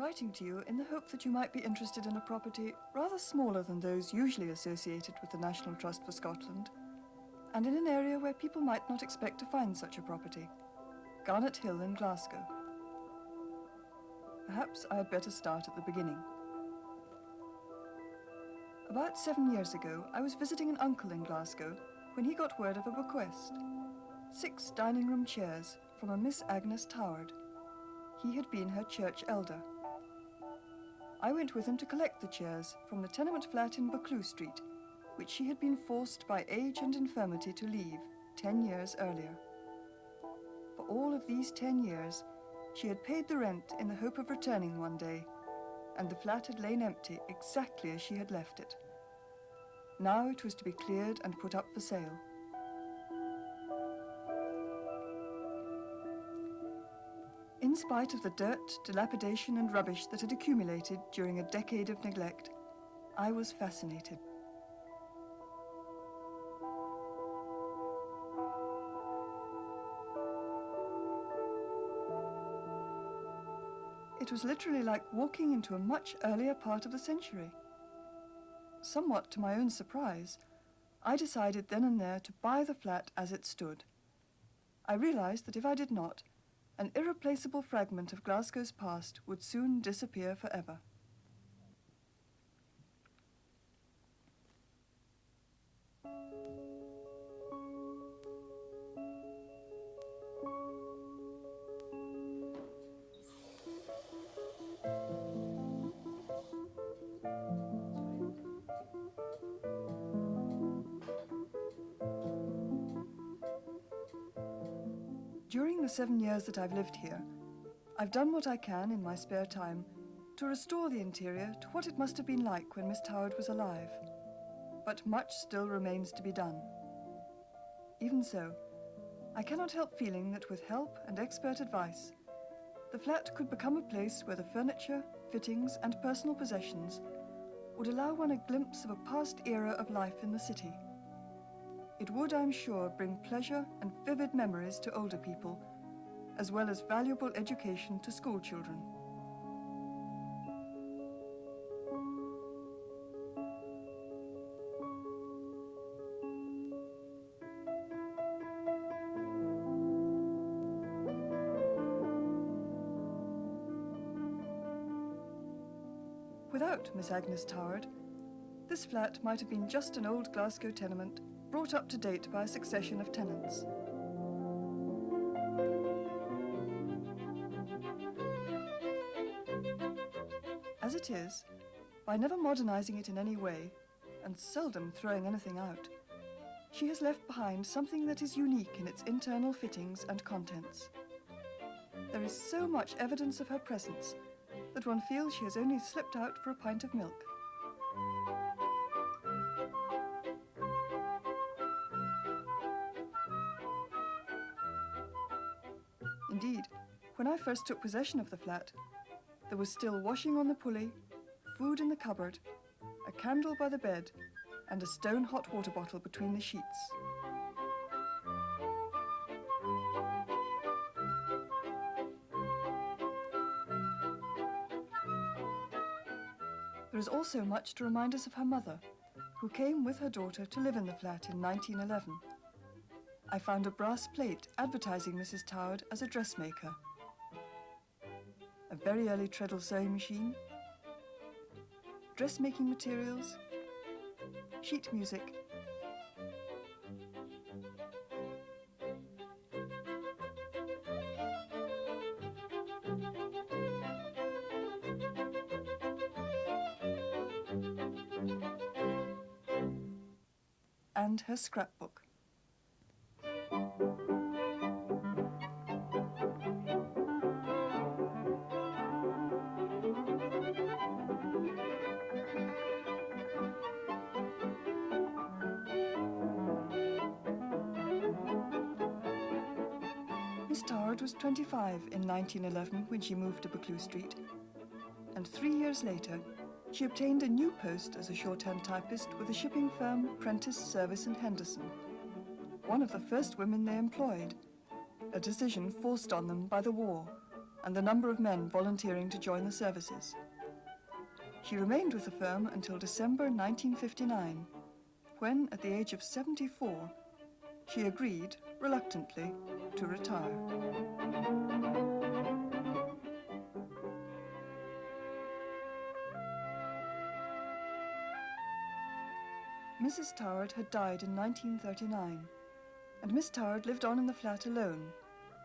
writing to you in the hope that you might be interested in a property rather smaller than those usually associated with the National Trust for Scotland, and in an area where people might not expect to find such a property, Garnet Hill in Glasgow. Perhaps I had better start at the beginning. About 7 years ago, I was visiting an uncle in Glasgow when he got word of a bequest. 6 dining room chairs from a Miss Agnes Toward. He had been her church elder. I went with him to collect the chairs from the tenement flat in Buccleuch Street, which she had been forced by age and infirmity to leave 10 years earlier. For all of these 10 years, she had paid the rent in the hope of returning one day, and the flat had lain empty exactly as she had left it. Now it was to be cleared and put up for sale. In spite of the dirt, dilapidation and rubbish that had accumulated during a decade of neglect, I was fascinated. It was literally like walking into a much earlier part of the century. Somewhat to my own surprise, I decided then and there to buy the flat as it stood. I realized that if I did not, an irreplaceable fragment of Glasgow's past would soon disappear forever. During the 7 years that I've lived here, I've done what I can in my spare time to restore the interior to what it must have been like when Miss Toward was alive. But much still remains to be done. Even so, I cannot help feeling that with help and expert advice, the flat could become a place where the furniture, fittings, and personal possessions would allow one a glimpse of a past era of life in the city. It would, I'm sure, bring pleasure and vivid memories to older people, as well as valuable education to school children. Without Miss Agnes Toward, this flat might have been just an old Glasgow tenement brought up to date by a succession of tenants. As it is, by never modernizing it in any way, and seldom throwing anything out, she has left behind something that is unique in its internal fittings and contents. There is so much evidence of her presence that one feels she has only slipped out for a pint of milk. Indeed, when I first took possession of the flat, there was still washing on the pulley, food in the cupboard, a candle by the bed, and a stone hot water bottle between the sheets. There is also much to remind us of her mother, who came with her daughter to live in the flat in 1911. I found a brass plate advertising Mrs. Toward as a dressmaker, a very early treadle sewing machine, dressmaking materials, sheet music, and her scrapbook. Miss Toward was 25 in 1911 when she moved to Buccleuch Street, and 3 years later, she obtained a new post as a shorthand typist with the shipping firm Prentice Service in Henderson, one of the first women they employed, a decision forced on them by the war, and the number of men volunteering to join the services. She remained with the firm until December 1959, when, at the age of 74, she agreed, reluctantly, to retire. Mrs. Toward had died in 1939, and Miss Toward lived on in the flat alone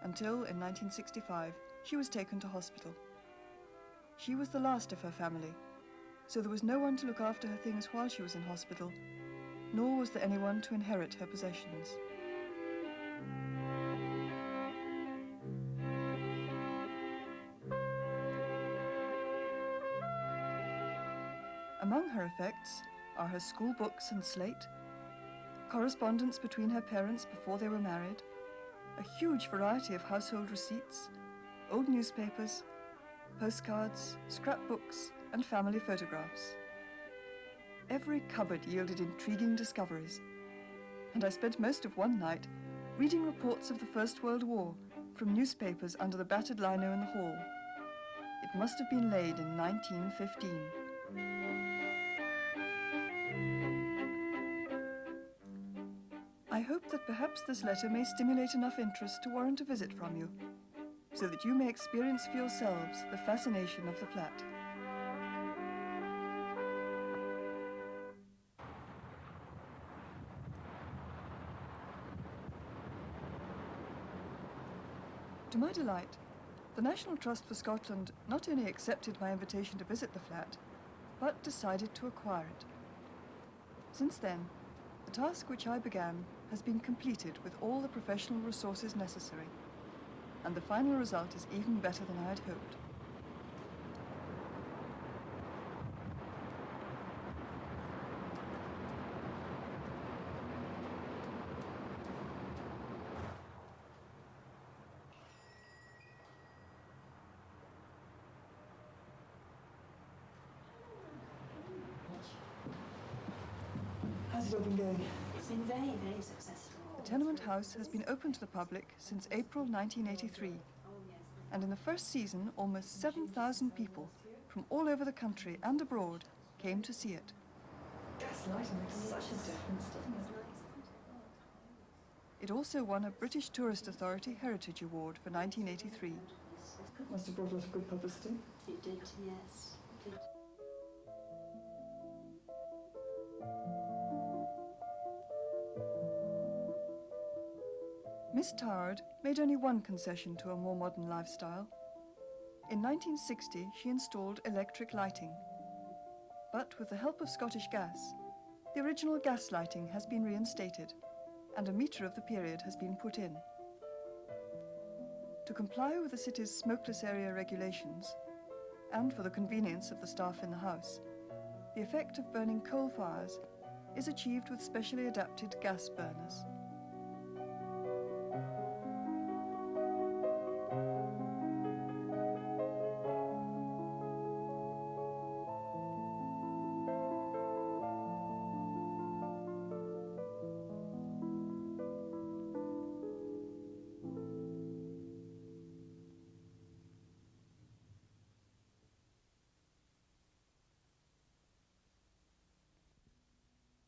until, in 1965, she was taken to hospital. She was the last of her family, so there was no one to look after her things while she was in hospital, nor was there anyone to inherit her possessions. Among her effects are her school books and slate, correspondence between her parents before they were married, a huge variety of household receipts, old newspapers, postcards, scrapbooks, and family photographs. Every cupboard yielded intriguing discoveries, and I spent most of one night reading reports of the First World War from newspapers under the battered lino in the hall. It must have been laid in 1915. I hope that perhaps this letter may stimulate enough interest to warrant a visit from you, so that you may experience for yourselves the fascination of the flat. To my delight, the National Trust for Scotland not only accepted my invitation to visit the flat, but decided to acquire it. Since then, the task which I began has been completed with all the professional resources necessary, and the final result is even better than I had hoped. How's it all been going? It's been very, very successful. The Tenement House has been open to the public since April 1983, and in the first season, almost 7,000 people from all over the country and abroad came to see it. Gas lighting makes such a difference, doesn't it? It also won a British Tourist Authority Heritage Award for 1983. Must have brought a lot of good publicity. It did, yes. It did. Miss Toward made only one concession to a more modern lifestyle. In 1960, she installed electric lighting. But with the help of Scottish Gas, the original gas lighting has been reinstated, and a meter of the period has been put in. To comply with the city's smokeless area regulations, and for the convenience of the staff in the house, the effect of burning coal fires is achieved with specially adapted gas burners.